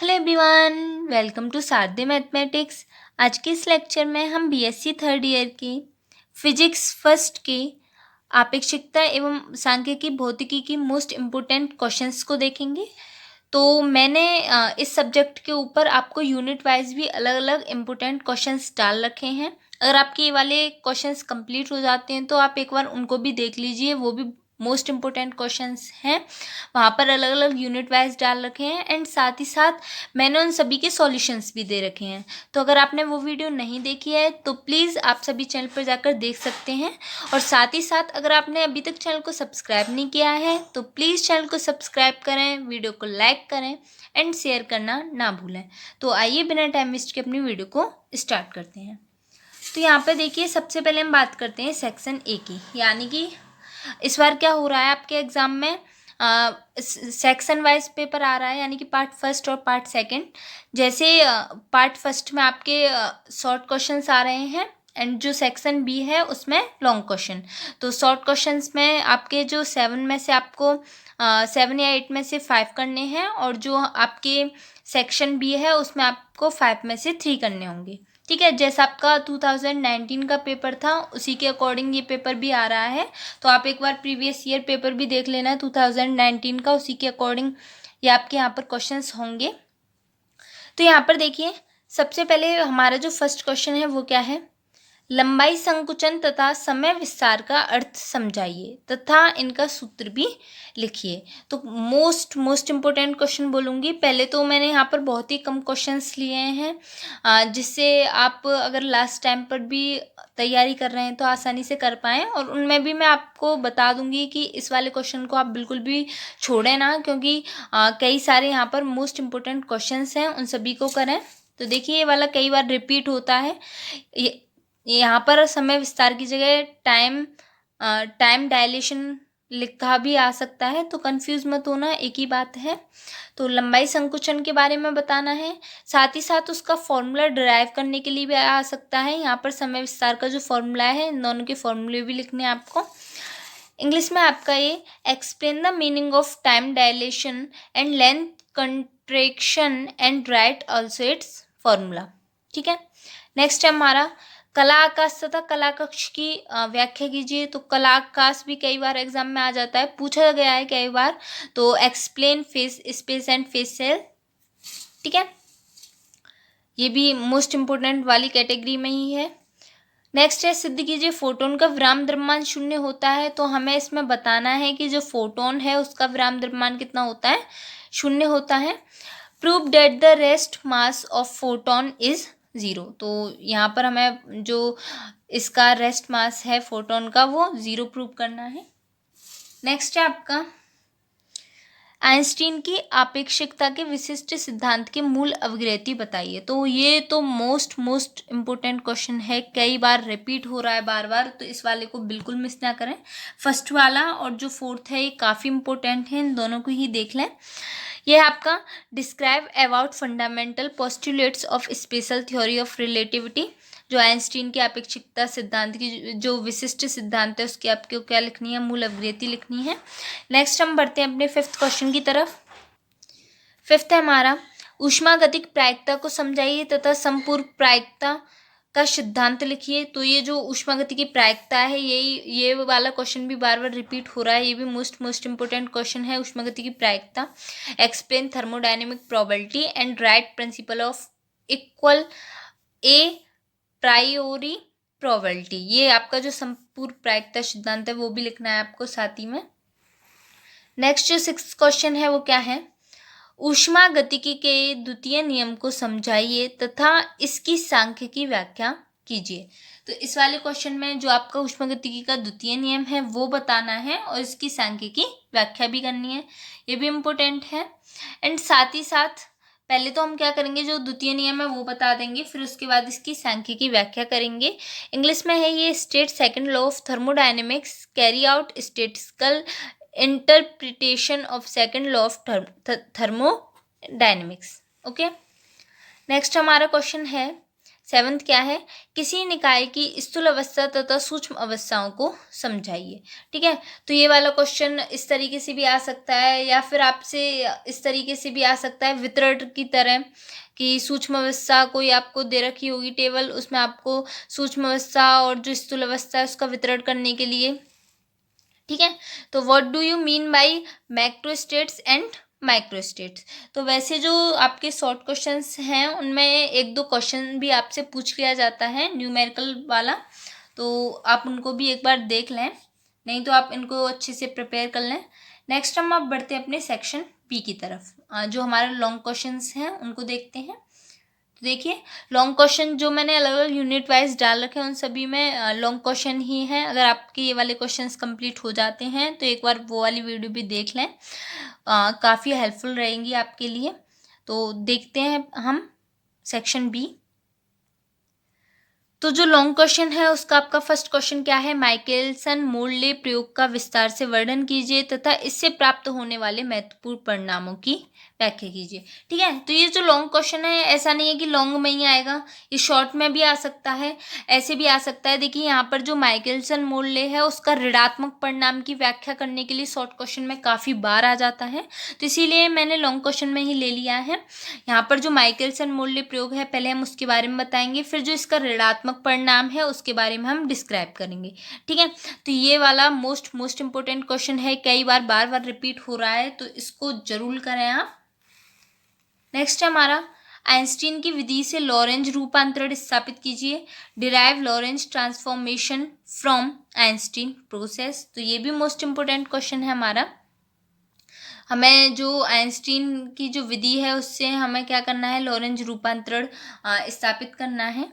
Hello everyone, welcome to Sarde mathematics. आज के इस लेक्चर में हम बीएससी थर्ड ईयर की फिजिक्स फर्स्ट की आपेक्षिकता एवं सांख्यिकी भौतिकी की मोस्ट इम्पोर्टेंट क्वेश्चंस को देखेंगे। तो मैंने इस सब्जेक्ट के ऊपर आपको यूनिट वाइज भी अलग अलग इम्पोर्टेंट क्वेश्चंस डाल रखे हैं। अगर आपके ये वाले क्वेश्चंस कंप्लीट हो जाते हैं तो आप एक बार उनको भी देख लीजिए, वो भी मोस्ट इम्पोर्टेंट क्वेश्चंस हैं। वहाँ पर अलग अलग यूनिट वाइज डाल रखे हैं एंड साथ ही साथ मैंने उन सभी के सॉल्यूशंस भी दे रखे हैं। तो अगर आपने वो वीडियो नहीं देखी है तो प्लीज़ आप सभी चैनल पर जाकर देख सकते हैं। और साथ ही साथ अगर आपने अभी तक चैनल को सब्सक्राइब नहीं किया है तो प्लीज़ चैनल को सब्सक्राइब करें, वीडियो को लाइक करें एंड शेयर करना ना भूलें। तो आइए बिना टाइम वेस्ट के अपनी वीडियो को स्टार्ट करते हैं। तो यहाँ पे देखिए, सबसे पहले हम बात करते हैं सेक्शन ए की, यानी कि इस बार क्या हो रहा है आपके एग्ज़ाम में सेक्शन वाइज पेपर आ रहा है, यानी कि पार्ट फर्स्ट और पार्ट सेकंड। जैसे पार्ट फर्स्ट में आपके शॉर्ट क्वेश्चंस आ रहे हैं एंड जो सेक्शन बी है उसमें लॉन्ग क्वेश्चन। तो शॉर्ट क्वेश्चंस में आपके जो 7 में से आपको 7 या 8 में से 5 करने हैं, और जो आपके सेक्शन बी है उसमें आपको 5 में से 3 करने होंगे। ठीक है, जैसा आपका 2019 का पेपर था उसी के अकॉर्डिंग ये पेपर भी आ रहा है। तो आप एक बार प्रीवियस ईयर पेपर भी देख लेना 2019 का, उसी के अकॉर्डिंग ये आपके यहाँ पर क्वेश्चंस होंगे। तो यहाँ पर देखिए, सबसे पहले हमारा जो फर्स्ट क्वेश्चन है वो क्या है, लंबाई संकुचन तथा समय विस्तार का अर्थ समझाइए तथा इनका सूत्र भी लिखिए। तो मोस्ट इम्पोर्टेंट क्वेश्चन बोलूँगी। पहले तो मैंने यहाँ पर बहुत ही कम क्वेश्चंस लिए हैं जिससे आप अगर लास्ट टाइम पर भी तैयारी कर रहे हैं तो आसानी से कर पाएँ। और उनमें भी मैं आपको बता दूंगी कि इस वाले क्वेश्चन को आप बिल्कुल भी छोड़ें ना, क्योंकि कई सारे यहाँ पर मोस्ट इम्पोर्टेंट क्वेश्चंस हैं, उन सभी को करें। तो देखिए, ये वाला कई बार रिपीट होता है। यहाँ पर समय विस्तार की जगह टाइम डायलेशन लिखा भी आ सकता है, तो कंफ्यूज मत होना, एक ही बात है। तो लंबाई संकुचन के बारे में बताना है, साथ ही साथ उसका फॉर्मूला डिराइव करने के लिए भी आ सकता है। यहाँ पर समय विस्तार का जो फॉर्मूला है, इन दोनों के फॉर्मूले भी लिखने हैं आपको। इंग्लिश में आपका ये explain the meaning of time dilation and length contraction and write also its formula. ठीक है, नेक्स्ट है हमारा कला आकाश तथा कला कक्ष की व्याख्या कीजिए। तो कला आकाश भी कई बार एग्जाम में आ जाता है, पूछा गया है कई बार। तो explain phase space and phase cell. ठीक है, ये भी मोस्ट इम्पोर्टेंट वाली कैटेगरी में ही है। नेक्स्ट है सिद्ध कीजिए फोटोन का विराम द्रव्यमान शून्य होता है। तो हमें इसमें बताना है कि जो फोटोन है उसका विराम द्रव्यमान कितना होता है, शून्य होता है। Prove that the rest mass of photon is 0। तो यहाँ पर हमें जो इसका रेस्ट मास है फोटोन का वो 0 प्रूव करना है। नेक्स्ट है आपका आइंस्टीन की आपेक्षिकता के विशिष्ट सिद्धांत के मूल अवग्रहति बताइए। तो ये तो मोस्ट इम्पोर्टेंट क्वेश्चन है, कई बार रिपीट हो रहा है बार बार, तो इस वाले को बिल्कुल मिस ना करें। फर्स्ट वाला और जो फोर्थ है ये काफ़ी इंपॉर्टेंट है, इन दोनों को ही देख लें। ये है आपका describe about fundamental postulates of special theory of relativity. जो आइंस्टीन की अपेक्षिकता सिद्धांत की जो विशिष्ट सिद्धांत है उसकी आपको क्या लिखनी है, मूल अवग्रहति लिखनी है। नेक्स्ट हम बढ़ते हैं अपने फिफ्थ क्वेश्चन की तरफ। फिफ्थ है हमारा ऊष्मागतिक प्रायिकता को समझाइए तथा संपूर्ण प्रायिकता का सिद्धांत लिखिए। तो ये जो ऊष्मागति की प्रायिकता है ये वाला क्वेश्चन भी बार बार रिपीट हो रहा है, ये भी मोस्ट इम्पोर्टेंट क्वेश्चन है। ऊष्मागति की प्रायिकता, explain thermodynamic probability and right principle of equal A प्रायोरी probability. ये आपका जो संपूर्ण प्रायिकता सिद्धांत है वो भी लिखना है आपको साथ ही में। नेक्स्ट जो सिक्स्थ क्वेश्चन है वो क्या है, ऊष्मागतिकी के द्वितीय नियम को समझाइए तथा इसकी सांख्यिकी व्याख्या कीजिए। तो इस वाले क्वेश्चन में जो आपका ऊष्मागतिकी का द्वितीय नियम है वो बताना है और इसकी सांख्यिकी व्याख्या भी करनी है, ये भी इम्पोर्टेंट है। एंड साथ ही साथ पहले तो हम क्या करेंगे, जो द्वितीय नियम है वो बता देंगे, फिर उसके बाद इसकी सांख्यिकी व्याख्या करेंगे। इंग्लिश में है ये state second law of thermodynamics carry out statistical interpretation of second law of thermodynamics. Okay, next हमारा क्वेश्चन है 7th क्या है, किसी निकाय की स्थूल अवस्था तथा सूक्ष्म अवस्थाओं को समझाइए। ठीक है, तो ये वाला क्वेश्चन इस तरीके से भी आ सकता है, या फिर आपसे इस तरीके से भी आ सकता है वितरण की तरह, कि सूक्ष्म अवस्था कोई आपको दे रखी होगी टेबल, उसमें आपको सूक्ष्म अवस्था और जो स्थूल अवस्था है उसका वितरण करने के लिए। ठीक है, तो what do you mean by macrostates and microstates. तो वैसे जो आपके शॉर्ट क्वेश्चंस हैं उनमें एक दो क्वेश्चन भी आपसे पूछ लिया जाता है न्यूमेरिकल वाला, तो आप उनको भी एक बार देख लें, नहीं तो आप इनको अच्छे से प्रिपेयर कर लें। नेक्स्ट हम आप बढ़ते हैं अपने सेक्शन बी की तरफ, जो हमारे लॉन्ग क्वेश्चंस हैं उनको देखते हैं। तो देखिए, लॉन्ग क्वेश्चन जो मैंने अलग अलग यूनिट वाइज डाल रखे हैं उन सभी में लॉन्ग क्वेश्चन ही हैं। अगर आपके ये वाले क्वेश्चंस कंप्लीट हो जाते हैं तो एक बार वो वाली वीडियो भी देख लें, काफ़ी हेल्पफुल रहेंगी आपके लिए। तो देखते हैं हम सेक्शन बी। तो जो लॉन्ग क्वेश्चन है उसका आपका फर्स्ट क्वेश्चन क्या है, माइकलसन मोर्ले प्रयोग का विस्तार से वर्णन कीजिए तथा इससे प्राप्त होने वाले महत्वपूर्ण परिणामों की व्याख्या कीजिए। ठीक है, तो ये जो लॉन्ग क्वेश्चन है ऐसा नहीं है कि लॉन्ग में ही आएगा, ये शॉर्ट में भी आ सकता है, ऐसे भी आ सकता है। देखिए यहाँ पर जो माइकलसन मोर्ले है उसका ऋणात्मक परिणाम की व्याख्या करने के लिए शॉर्ट क्वेश्चन में काफ़ी बार आ जाता है, तो इसीलिए मैंने लॉन्ग क्वेश्चन में ही ले लिया है। यहाँ पर जो माइकलसन मोर्ले प्रयोग है पहले हम उसके बारे में बताएंगे, फिर जो इसका ऋणात्मक परिणाम है उसके बारे में हम डिस्क्राइब करेंगे। ठीक है, तो ये वाला मोस्ट इंपॉर्टेंट क्वेश्चन है, कई बार बार रिपीट हो रहा है, तो इसको जरूर करें आप। नेक्स्ट है हमारा, आइंस्टीन की विधि से लॉरेंज रूपांतरण स्थापित कीजिए, derive Lorentz transformation from Einstein process. तो ये भी मोस्ट इंपॉर्टेंट क्वेश्चन है हमारा। हमें जो आइंस्टीन की जो विधि है उससे हमें क्या करना है, लॉरेंज रूपांतरण स्थापित करना है।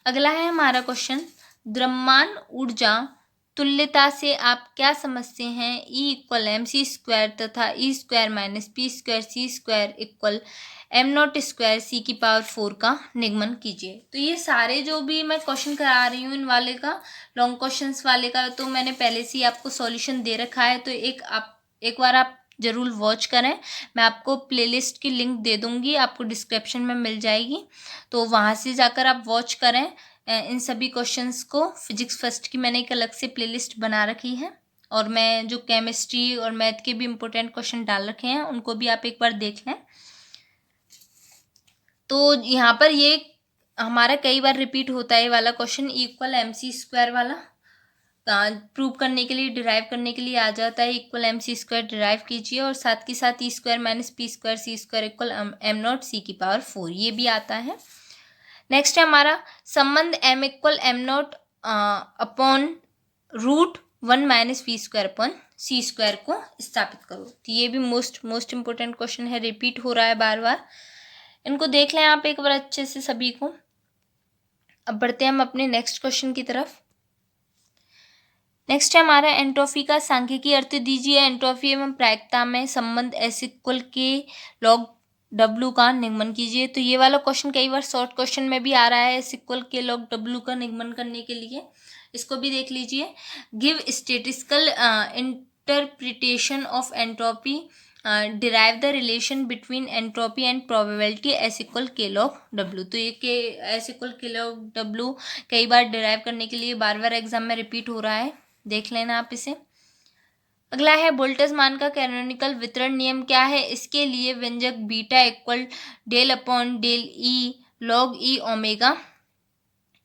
अगला है हमारा क्वेश्चन, द्रव्यमान ऊर्जा तुल्यता से आप क्या समझते हैं, E equal M C square तथा E square minus P square C square equal M nought square C की पावर 4 का निगमन कीजिए। तो ये सारे जो भी मैं क्वेश्चन करा रही हूँ इन वाले का, लॉन्ग क्वेश्चंस वाले का, तो मैंने पहले से ही आपको सॉल्यूशन दे रखा है, तो एक बार आप ज़रूर वॉच करें। मैं आपको प्लेलिस्ट की लिंक दे दूँगी, आपको डिस्क्रिप्शन में मिल जाएगी, तो वहाँ से जाकर आप वॉच करें इन सभी क्वेश्चंस को। फिजिक्स फर्स्ट की मैंने एक अलग से प्लेलिस्ट बना रखी है, और मैं जो केमिस्ट्री और मैथ के भी इम्पोर्टेंट क्वेश्चन डाल रखे हैं उनको भी आप एक बार देख लें। तो यहाँ पर ये हमारा कई बार रिपीट होता है वाला question, equal M C square वाला प्रूव करने के लिए, डिराइव करने के लिए आ जाता है, equal M C square derive कीजिए और साथ के साथ E square minus P square C square equal M nought C की पावर 4, ये भी आता है। नेक्स्ट है हमारा संबंध M equal M not upon root 1 minus V square upon C square को स्थापित करो। तो ये भी मोस्ट इंपॉर्टेंट क्वेश्चन है, रिपीट हो रहा है बार बार, इनको देख लें आप एक बार अच्छे से सभी को। अब बढ़ते हैं हम अपने नेक्स्ट क्वेश्चन की तरफ। नेक्स्ट है हमारा, एंट्रोफी का सांख्यिकी अर्थ दीजिए, एंट्रोफी एवं प्रायिकता में संबंध एस इक्वल के लॉग डब्ल्यू का निगमन कीजिए। तो ये वाला क्वेश्चन कई बार शॉर्ट क्वेश्चन में भी आ रहा है, एस इक्वल के लॉग डब्ल्यू का निगमन करने के लिए, इसको भी देख लीजिए। Give statistical interpretation of entropy, derive the relation between entropy and probability S equal के लॉग डब्ल्यू। तो ये के एस इक्वल के लॉग डब्ल्यू कई बार डिराइव करने के लिए बार एग्जाम में रिपीट हो रहा है, देख लेना आप इसे। अगला है, बोल्ट्जमान का कैनोनिकल वितरण नियम क्या है, इसके लिए व्यंजक beta equal del upon del E log E omega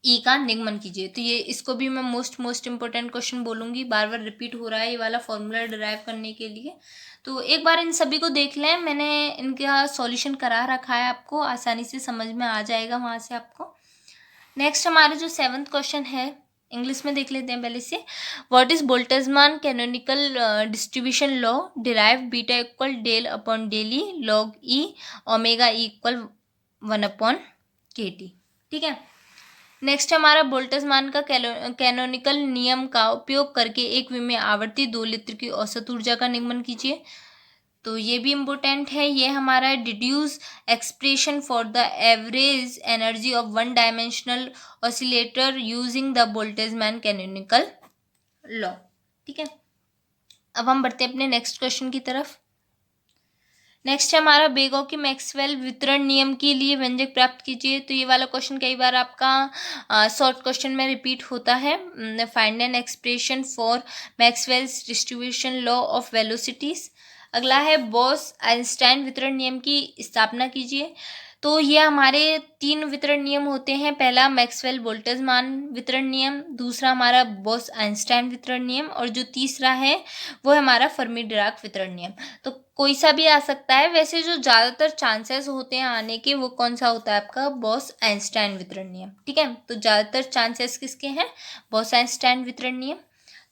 E का निगमन कीजिए। तो ये इसको भी मैं मोस्ट इंपॉर्टेंट क्वेश्चन बोलूँगी, बार रिपीट हो रहा है ये वाला फॉर्मूला डिराइव करने के लिए, तो एक बार इन सभी को देख लें, मैंने इनका सॉल्यूशन करा रखा है, आपको आसानी से समझ में आ जाएगा वहाँ से आपको। नेक्स्ट हमारा जो 7th क्वेश्चन है, इंग्लिश में देख लेते हैं पहले से। What is Boltzmann canonical distribution law, derive beta equal del upon del E log E omega E equal 1 upon K T. ठीक है, नेक्स्ट हमारा, बोल्ट्जमान का कैनोनिकल नियम का उपयोग करके एक विमीय आवर्ती 2 लित्र की औसत ऊर्जा का निगमन कीजिए। तो ये भी इम्पोर्टेंट है, ये हमारा deduce expression for the average energy of one dimensional oscillator using the Boltzmann canonical law. ठीक है, अब हम बढ़ते हैं अपने नेक्स्ट क्वेश्चन की तरफ। नेक्स्ट है हमारा बेगो की मैक्सवेल वितरण नियम के लिए व्यंजक प्राप्त कीजिए। तो ये वाला क्वेश्चन कई बार आपका शॉर्ट क्वेश्चन में रिपीट होता है। Find an expression for Maxwell's distribution law of velocities. अगला है बॉस आइंस्टाइन वितरण नियम की स्थापना कीजिए। तो ये हमारे 3 वितरण नियम होते हैं। पहला मैक्सवेल बोल्ट्जमान वितरण नियम, दूसरा हमारा बॉस आइंस्टाइन वितरण नियम, और जो तीसरा है वो है हमारा फर्मी डिराक वितरण नियम। तो कोई सा भी आ सकता है। वैसे जो ज़्यादातर चांसेस होते हैं आने के वो कौन सा होता है आपका, बॉस आइंस्टाइन वितरण नियम। ठीक है, तो ज़्यादातर चांसेस किसके हैं, बॉस आइंस्टाइन वितरण नियम।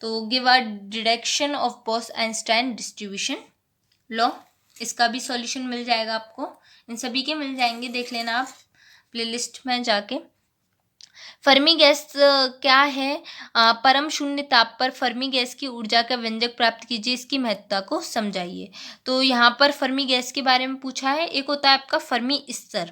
तो give a deduction of boss Einstein distribution law, इसका भी सॉल्यूशन मिल जाएगा आपको, इन सभी के मिल जाएंगे, देख लेना आप प्लेलिस्ट में जाके। फर्मी गैस क्या है, परम शून्य ताप पर फर्मी गैस की ऊर्जा का व्यंजक प्राप्त कीजिए, इसकी महत्ता को समझाइए। तो यहाँ पर फर्मी गैस के बारे में पूछा है। एक होता है आपका फर्मी स्तर,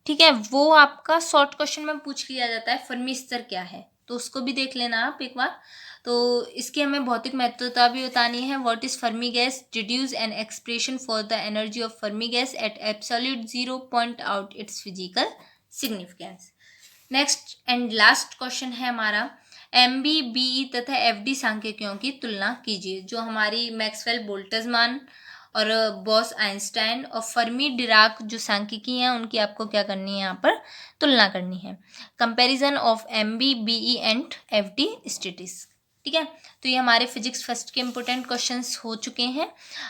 ठीक है, वो आपका शॉर्ट क्वेश्चन में पूछ लिया जाता है फर्मी स्तर क्या है, तो उसको भी देख लेना आप एक बार। तो इसकी हमें भौतिक महत्वता भी बतानी है। What is Fermi gas, deduce an expression for the energy of Fermi gas at absolute zero, point out it's physical significance. Next and last question है हमारा, एम बी बीई तथा एफ डी सांख्यिकियों की तुलना कीजिए। जो हमारी मैक्सवेल बोल्ट्जमान और boss Einstein और फर्मी डिराक जो सांख्यिकी हैं उनकी आपको क्या करनी है, यहाँ पर तुलना करनी है। Comparison of M B B E and F D statistics. ठीक है, तो ये हमारे फिजिक्स फर्स्ट के इंपॉर्टेंट क्वेश्चंस हो चुके हैं।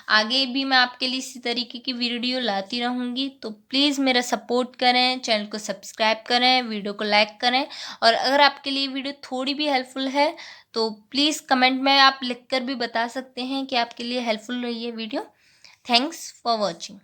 आगे भी मैं आपके लिए इसी तरीके की वीडियो लाती रहूँगी, तो प्लीज़ मेरा सपोर्ट करें, चैनल को सब्सक्राइब करें, वीडियो को लाइक करें। और अगर आपके लिए वीडियो थोड़ी भी हेल्पफुल है तो प्लीज़ कमेंट में आप लिख कर भी बता सकते हैं कि आपके लिए हेल्पफुल रही है वीडियो। Thanks for watching.